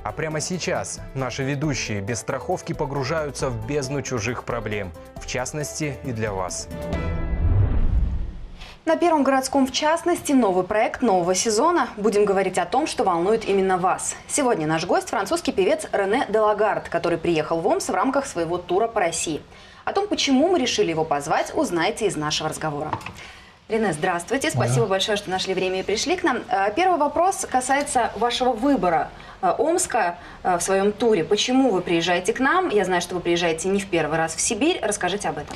А прямо сейчас наши ведущие без страховки погружаются в бездну чужих проблем, в частности и для вас. На Первом городском, в частности, новый проект нового сезона. Будем говорить о том, что волнует именно вас. Сегодня наш гость – французский певец Рене Делагард, который приехал в Омск в рамках своего тура по России. О том, почему мы решили его позвать, узнаете из нашего разговора. Рене, здравствуйте. Спасибо большое, что нашли время и пришли к нам. Первый вопрос касается вашего выбора Омска в своем туре. Почему вы приезжаете к нам? Я знаю, что вы приезжаете не в первый раз в Сибирь. Расскажите об этом.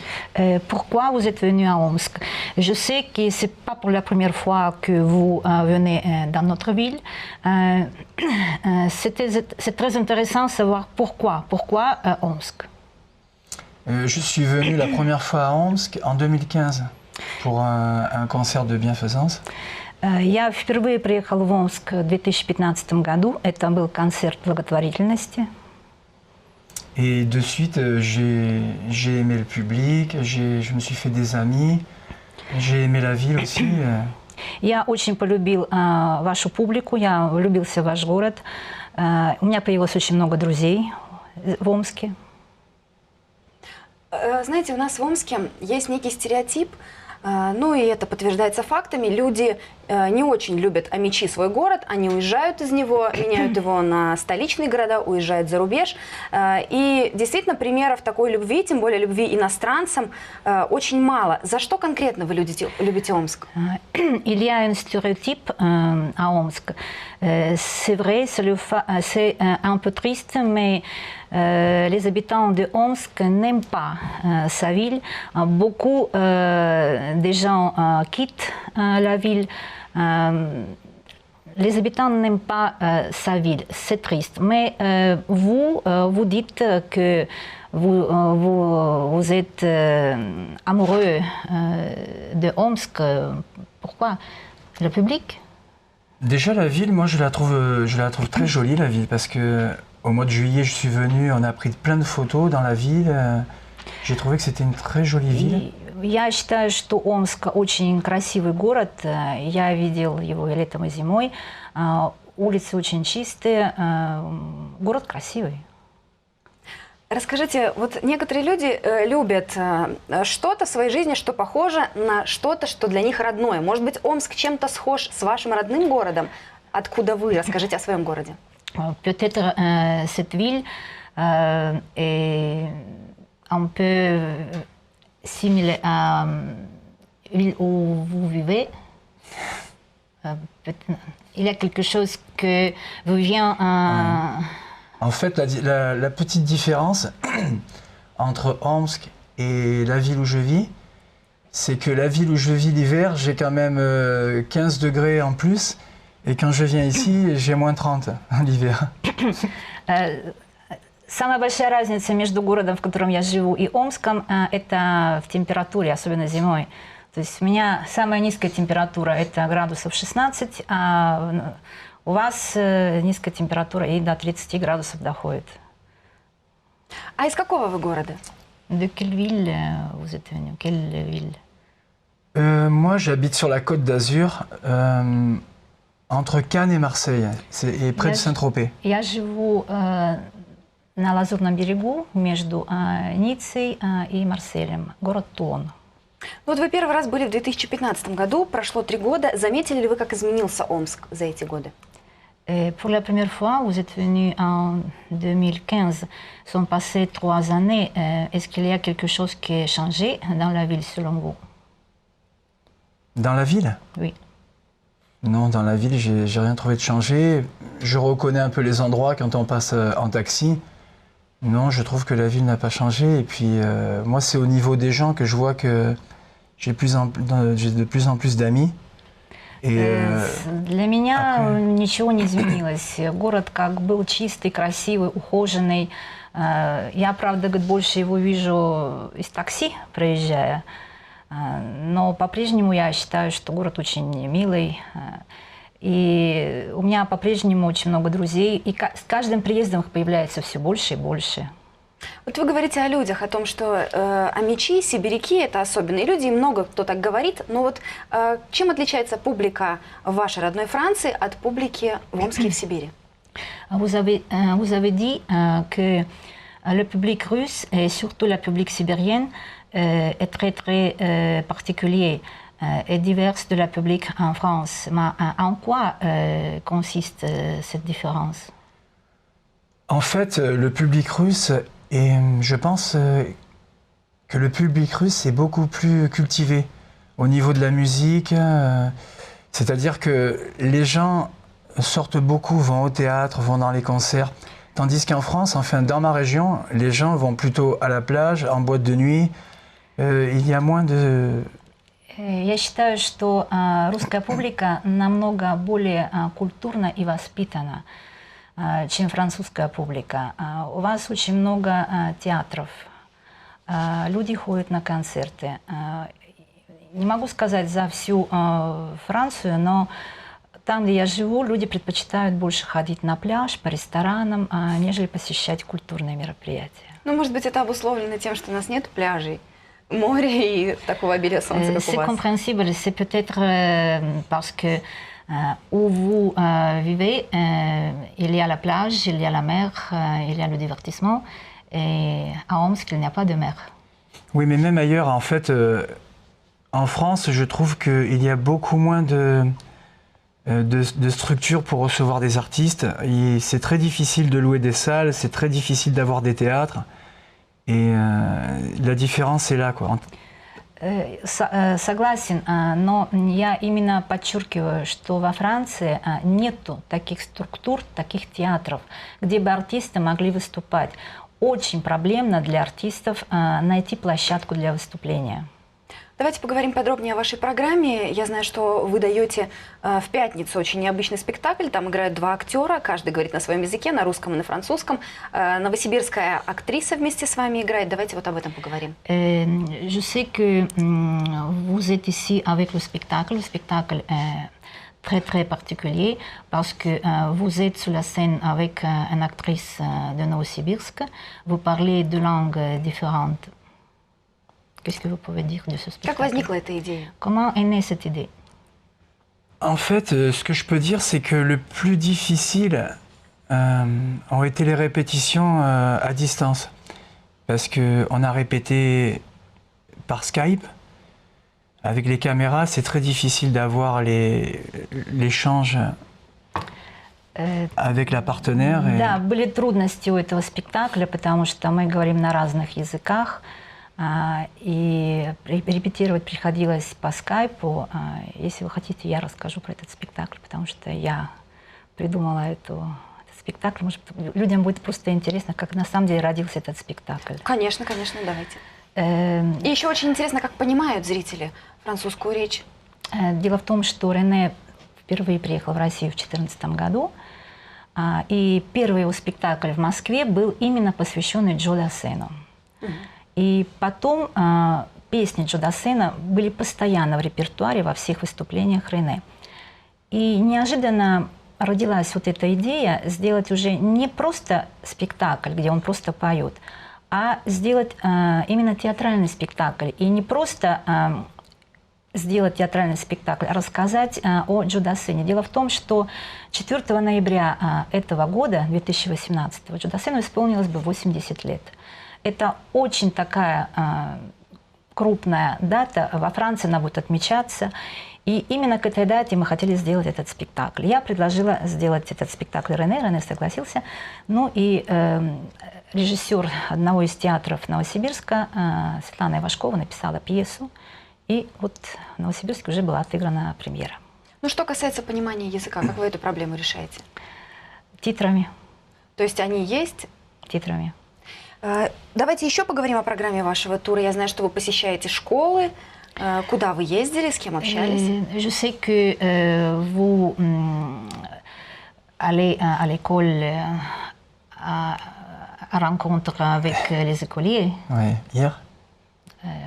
Pourquoi vous êtes venu à Omsk? Je sais que c'est pas pour la première fois que vous venez dans notre ville. C'est très intéressant de savoir pourquoi. Pourquoi Omsk? Je suis venu la première fois à Omsk en 2015 pour un concert de bienfaisance. Я впервые приехал в Омск в 2015 году. Это был концерт благотворительности. Et de suite, j'ai aimé le public, je me suis fait des amis, j'ai aimé la ville aussi. Я очень полюбил вашу публику, я влюбился в ваш город. У меня появилось очень много друзей в Омске. Знаете, у нас в Омске есть некий стереотип, ну и это подтверждается фактами. Люди не очень любят Амичи, свой город, они уезжают из него, меняют его на столичные города, уезжают за рубеж. И действительно примеров такой любви, тем более любви иностранцам, очень мало. За что конкретно вы любите Омск? Il y a un stéréotype à Omsk. C'est vrai, c'est un peu triste, mais les habitants de Omsk n'aiment pas sa ville. Beaucoup de gens quittent la ville. Les habitants n'aiment pas sa ville. C'est triste. Mais vous dites que vous êtes amoureux de Omsk. Pourquoi? Le public? Déjà la ville, moi je la trouve très jolie la ville parce que au mois de juillet je suis venu, on a pris plein de photos dans la ville. J'ai trouvé que c'était une très jolie ville. Я считаю, что Омск очень красивый город. Я видел его и летом, и зимой. Улицы очень чистые. Город красивый. Расскажите, вот некоторые люди любят что-то в своей жизни, что похоже на что-то, что для них родное. Может быть, Омск чем-то схож с вашим родным городом? Откуда вы? Расскажите о своем городе. Peut-être cette ville est un peu similaire à la ville où vous vivez. Il y a quelque chose que vous vient... En fait, la petite différence entre Omsk et la ville où je vis, c'est que la ville où je vis l'hiver, j'ai quand même 15 degrés en plus, et quand je viens ici, j'ai moins 30 l'hiver. Самая большая разница между городом, в котором я живу, и Омском, это в температуре, особенно зимой. То есть у меня самая низкая температура – это градусов 16, а у вас низкая температура и до 30 градусов доходит. А из какого вы города? De quelle ville vous êtes venu? Quelle ville? Moi, j'habite sur la Côte d'Azur, entre Cannes et Marseille, et près de Saint-Tropez. Я живу на Лазурном берегу между Ниццей и Марселем, город Тулон. Вот вы первый раз были в 2015 году, прошло 3 года. Заметили ли вы, как изменился Омск за эти годы? Pour la première fois, vous êtes venu en 2015. Sont passées 3 années. Est-ce qu'il y a quelque chose qui a changé dans la ville, selon vous? Dans la ville? Oui. Non, dans la ville, j'ai rien trouvé de changé. Je reconnais un peu les endroits quand on passe en taxi. Non, je trouve que la ville n'a pas changé. Et puis, moi, c'est au niveau des gens que je vois que j'ai de plus en plus d'amis. Для меня ничего не изменилось. Город как был чистый, красивый, ухоженный. Я, правда, больше его вижу из такси, проезжая. Но по-прежнему я считаю, что город очень милый. И у меня по-прежнему очень много друзей. И с каждым приездом их появляется все больше и больше. Вот вы говорите о людях, о том, что амичи, сибиряки – это особенные люди, и много кто так говорит. Но вот чем отличается публика в вашей родной Франции от публики в Омске и в Сибири? Vous avez dit que le public russe et surtout le public sibérien est très très particulier et divers de la public en France. Mais en quoi consiste cette différence? En fait, le public russe, je pense que le public russe est beaucoup plus cultivé au niveau de la musique. C'est-à-dire que les gens sortent beaucoup, vont au théâtre, vont dans les concerts. Tandis qu'en France, enfin dans ma région, les gens vont plutôt à la plage, en boîte de nuit. Il y a moins de... Я считаю, что русская публика намного более культурна и воспитана, чем французская публика. У вас очень много театров, люди ходят на концерты. Не могу сказать за всю Францию, но там, где я живу, люди предпочитают больше ходить на пляж, по ресторанам, нежели посещать культурные мероприятия. Ну, может быть, это обусловлено тем, что у нас нет пляжей, моря и такого обилия солнца, как у C'est вас. compréhensible, c'est peut-être parce que où vous vivez, il y a la plage, il y a la mer, il y a le divertissement, et à Omsk, il n'y a pas de mer. Oui, mais même ailleurs, en fait, en France, je trouve qu'il y a beaucoup moins de structures pour recevoir des artistes. C'est très difficile de louer des salles, c'est très difficile d'avoir des théâtres. Et la différence est là, quoi. Согласен, но я именно подчеркиваю, что во Франции нету таких структур, таких театров, где бы артисты могли выступать. Очень проблемно для артистов найти площадку для выступления. Давайте поговорим подробнее о вашей программе. Я знаю, что вы даете в пятницу очень необычный спектакль. Там играют два актера, каждый говорит на своем языке, на русском и на французском. Новосибирская актриса вместе с вами играет. Давайте вот об этом поговорим. Je sais que vous êtes ici avec le spectacle. Le spectacle est très très particulier parce que vous êtes sur la scène avec une actrice de Novosibirsk. Vous parlez deux langues différentes. Qu'est-ce que vous pouvez dire de ce spectacle? Как возникла эта идея? Comment est née cette idée? En fait, ce que je peux dire, c'est que le plus difficile ont été les répétitions à distance. Parce qu'on a répété par Skype. Avec les caméras, c'est très difficile d'avoir l'échange avec la partenaire. Да, были трудности у этого спектакля, потому что мы говорим на разных языках. И репетировать приходилось по скайпу. Если вы хотите, я расскажу про этот спектакль, потому что я придумала этот спектакль. Может, людям будет просто интересно, как на самом деле родился этот спектакль. Конечно, конечно, давайте. И еще очень интересно, как понимают зрители французскую речь. Дело в том, что Рене впервые приехал в Россию в 2014 году. И первый его спектакль в Москве был именно посвященный Джо Дассену. И потом песни Джо Дассена были постоянно в репертуаре во всех выступлениях Рене. И неожиданно родилась вот эта идея сделать уже не просто спектакль, где он просто поет, а сделать именно театральный спектакль. И не просто сделать театральный спектакль, а рассказать о Джо Дассене. Дело в том, что 4 ноября этого года, 2018, Джо Дассену исполнилось бы 80 лет. Это очень такая крупная дата. Во Франции она будет отмечаться. И именно к этой дате мы хотели сделать этот спектакль. Я предложила сделать этот спектакль Рене. Рене согласился. Ну и режиссер одного из театров Новосибирска, Светлана Ивашкова, написала пьесу. И вот в Новосибирске уже была отыграна премьера. Ну, что касается понимания языка, как вы эту проблему решаете? Титрами. То есть они есть? Титрами. Давайте еще поговорим о программе вашего тура. Я знаю, что вы посещаете школы. Куда вы ездили, с кем общались? Je sais que vous allez à l'école à rencontre avec les écoliers. Oui, hier.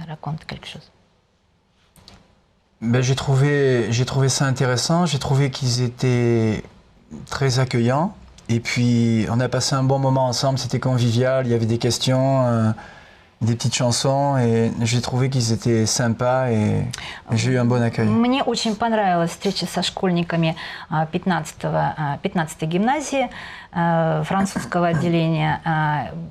Raconte quelque chose. Ben, j'ai trouvé ça intéressant. J'ai trouvé qu'ils étaient très accueillants. Et puis, on a passé un bon moment ensemble, c'était convivial, il y avait des questions. des petites chansons et j'ai trouvé qu'ils étaient sympas et j'ai eu un bon accueil. Мне очень понравилась встреча со школьниками 15-й гимназии французского отделения.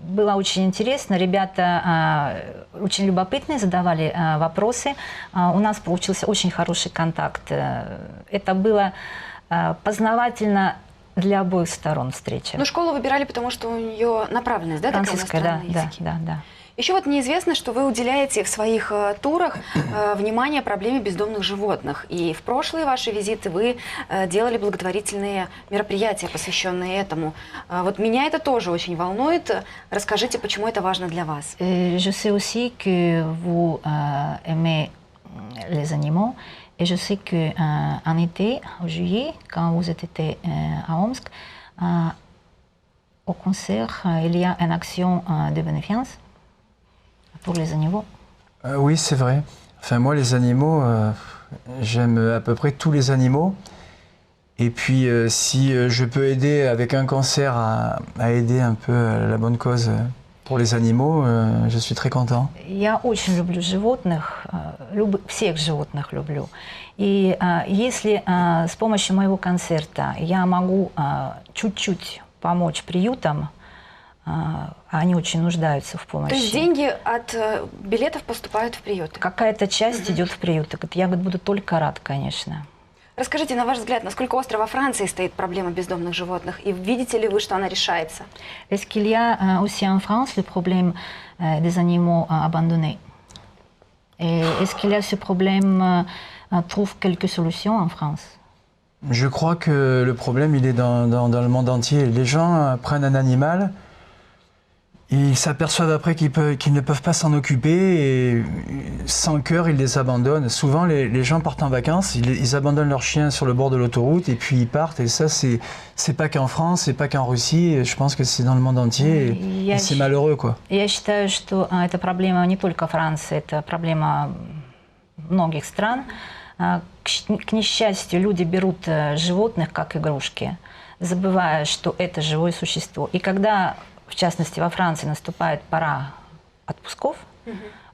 Было очень интересно. Ребята очень любопытные, задавали вопросы. У нас получился очень хороший контакт. Это было познавательно для обоих сторон встреча. Ну, школу выбирали, потому что у нее направленность, да, такая Французская, да, иностранные языки? да. Еще вот мне известно, что вы уделяете в своих турах внимание проблеме бездомных животных. И в прошлые ваши визиты вы делали благотворительные мероприятия, посвященные этому. Вот меня это тоже очень волнует. Расскажите, почему это важно для вас? Je sais aussi que vous aimez les animaux. Et je sais qu'en été, en juillet, quand vous étiez à Omsk, au concert, il y a une action de bénéfice pour les animaux. Oui, c'est vrai. Enfin, moi, les animaux, j'aime à peu près tous les animaux. Et puis, si je peux aider avec un concert à aider un peu la bonne cause pour les animaux, je suis très content. Я очень люблю животных, всех животных люблю. И если с помощью моего концерта я могу чуть-чуть помочь приютам, они очень нуждаются в помощи. То есть деньги от билетов поступают в приюты? Какая-то часть идет в приюты. Я буду только рад, конечно. Расскажите, на ваш взгляд, насколько остро во Франции стоит проблема бездомных животных? И видите ли вы, что она решается? Est-ce qu'il y a aussi en France le problème des animaux abandonnés? Et est-ce qu'il y a ce problème, trouve quelques solutions en France? Je crois que le problème, il est dans le monde entier. Les gens prennent un animal, ils s'aperçoivent après qu'ils ne peuvent pas s'en occuper et sans cœur, ils les abandonnent. Souvent, les gens partent en vacances, ils abandonnent leurs chiens sur le bord de l'autoroute et puis ils partent. Et ça, c'est pas qu'en France, c'est pas qu'en Russie. Je pense que c'est dans le monde entier et c'est malheureux, quoi. Я считаю, что это проблема не только Франции, это проблема многих стран. К несчастью, люди берут животных как игрушки, забывая, что это живое существо. И когда, в частности, во Франции наступает пора отпусков,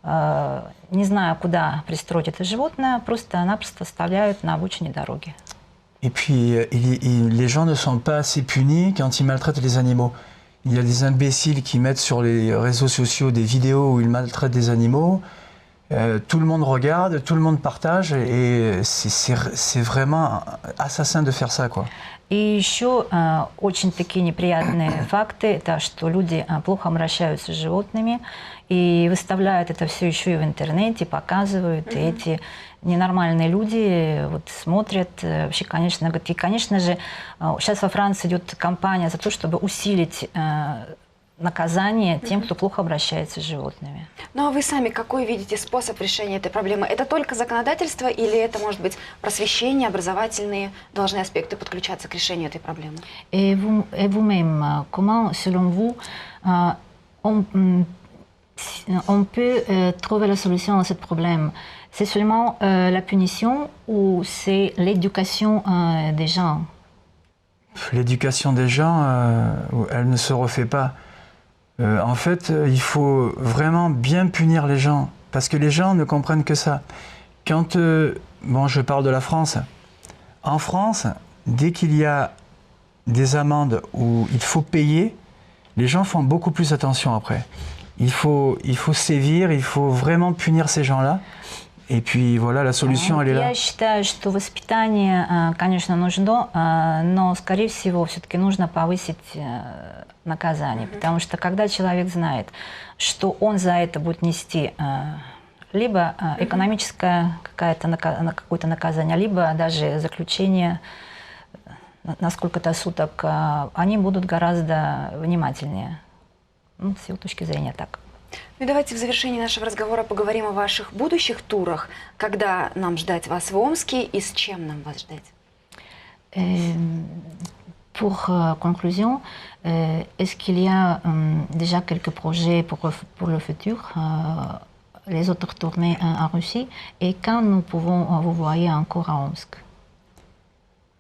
не знаю, куда пристроить это животное, просто-напросто оставляют на обочине дороги. Et puis, les gens ne sont pas assez punis quand ils maltraitent les animaux. Il y a des imbéciles qui mettent sur les réseaux sociaux des vidéos où ils maltraitent des animaux. Tout le monde regarde, tout le monde partage, et c'est vraiment assassin de faire ça, quoi. И еще очень такие неприятные факты, это что люди плохо обращаются с животными и выставляют это все еще и в интернете, показывают, и эти ненормальные люди вот смотрят, вообще, конечно, говорят, и, конечно же, сейчас во Франции идет кампания за то, чтобы усилить наказание тем, кто плохо обращается с животными. Ну а вы сами какой видите способ решения этой проблемы? Это только законодательство или это, может быть, просвещение, образовательные должны аспекты подключаться к решению этой проблемы? Et vous-même, comment, selon vous, on peut trouver la solution à ce problème? C'est seulement la punition ou c'est l'éducation des gens? L'éducation des gens, elle ne se refait pas. En fait, il faut vraiment bien punir les gens, parce que les gens ne comprennent que ça. Quand, bon, je parle de la France. En France, dès qu'il y a des amendes où il faut payer, les gens font beaucoup plus attention après. Il faut sévir, il faut vraiment punir ces gens-là. Et puis voilà, la solution, elle est là. Я считаю, что воспитание, конечно, нужно, но, скорее всего, все-таки нужно повысить наказание. Потому что когда человек знает, что он за это будет нести либо экономическое какое-то наказание, либо даже заключение на сколько-то суток, они будут гораздо внимательнее. Ну, с его точки зрения так. Ну и давайте в завершении нашего разговора поговорим о ваших будущих турах. Когда нам ждать вас в Омске и с чем нам вас ждать? Pour conclusion, est-ce qu'il y a déjà quelques projets pour le futur, les autres tournées en Russie, et quand nous pouvons vous voir encore à Omsk?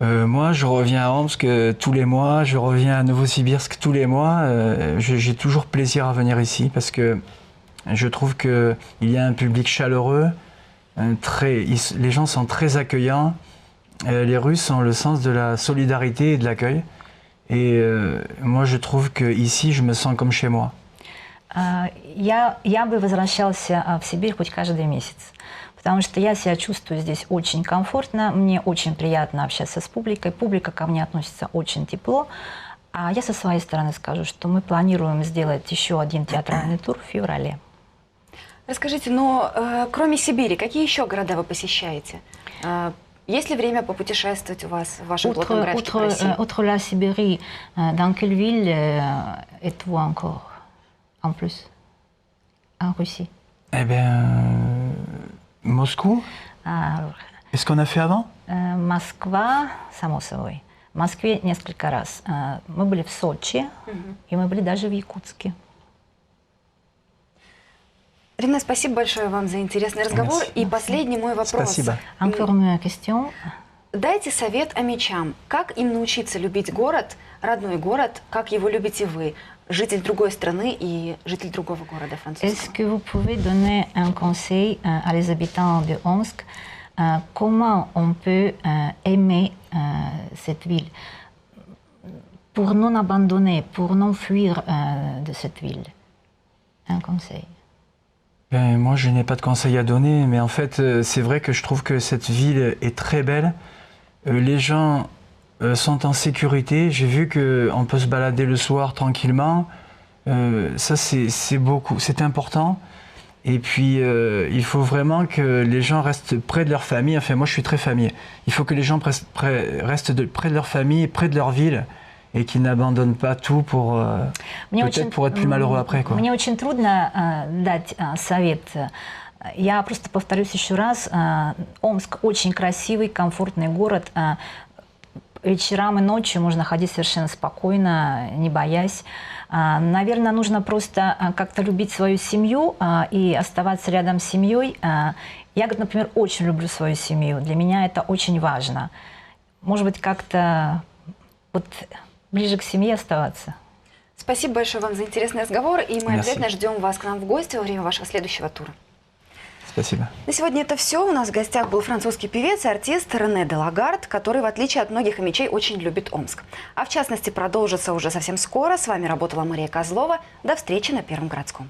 Moi, je reviens à Omsk tous les mois, je reviens à Novosibirsk tous les mois. J'ai toujours plaisir à venir ici parce que Je trouve qu'il y a un public chaleureux, les gens sont très accueillants. Les Russes ont le sens de la solidarité et de l'accueil. Et moi, je trouve qu'ici, je me sens comme chez moi. Я бы возвращался в Сибирь хоть каждый месяц, потому что я себя чувствую здесь очень комфортно, мне очень приятно общаться с публикой, публика ко мне относится очень тепло. А я со своей стороны скажу, что мы планируем сделать еще один театральный тур в феврале. Расскажите, но кроме Сибири, какие еще города вы посещаете? Есть ли время попутешествовать у вас в вашем плотном графике по России? Outre la Sibérie, dans quelle ville êtes-vous encore en plus en Russie? Eh bien, Moscou. Alors, Est-ce qu'on a fait avant? Москва, само собой. В Москве несколько раз. Мы были в Сочи, и мы были даже в Якутске. Рене, спасибо большое вам за интересный разговор. Merci. И последний мой вопрос. Спасибо. Encore une question. Дайте совет амичам. Как им научиться любить город, родной город, как его любите вы, житель другой страны и житель другого города французского? Est-ce que vous pouvez donner un conseil à les habitants de Omsk? Comment on peut aimer cette ville pour non abandonner, pour non fuir de cette ville? Un conseil. Ben, moi, je n'ai pas de conseils à donner, mais en fait, c'est vrai que je trouve que cette ville est très belle. Les gens sont en sécurité. J'ai vu qu'on peut se balader le soir tranquillement. Ça, c'est beaucoup, c'est important. Et puis, il faut vraiment que les gens restent près de leur famille. Enfin, moi, je suis très famille. Il faut que les gens restent près de leur famille, près de leur ville, et qu'ils n'abandonnent pas tout pour peut-être pour être plus malheureux après, quoi. Мне очень трудно дать совет. Я просто повторюсь еще раз. Омск очень красивый, комфортный город. Вечерам и ночью можно ходить совершенно спокойно, не боясь. Наверное, нужно просто как-то любить свою семью и оставаться рядом с семьей. Я, например, очень люблю свою семью. Для меня это очень важно. Может быть, как-то вот ближе к семье оставаться. Спасибо большое вам за интересный разговор, и мы Merci. обязательно ждем вас к нам в гости во время вашего следующего тура. Спасибо. На сегодня это все. У нас в гостях был французский певец и артист Рене Делагард, который, в отличие от многих амичей, очень любит Омск. А в частности, продолжится уже совсем скоро. С вами работала Мария Козлова. До встречи на Первом городском.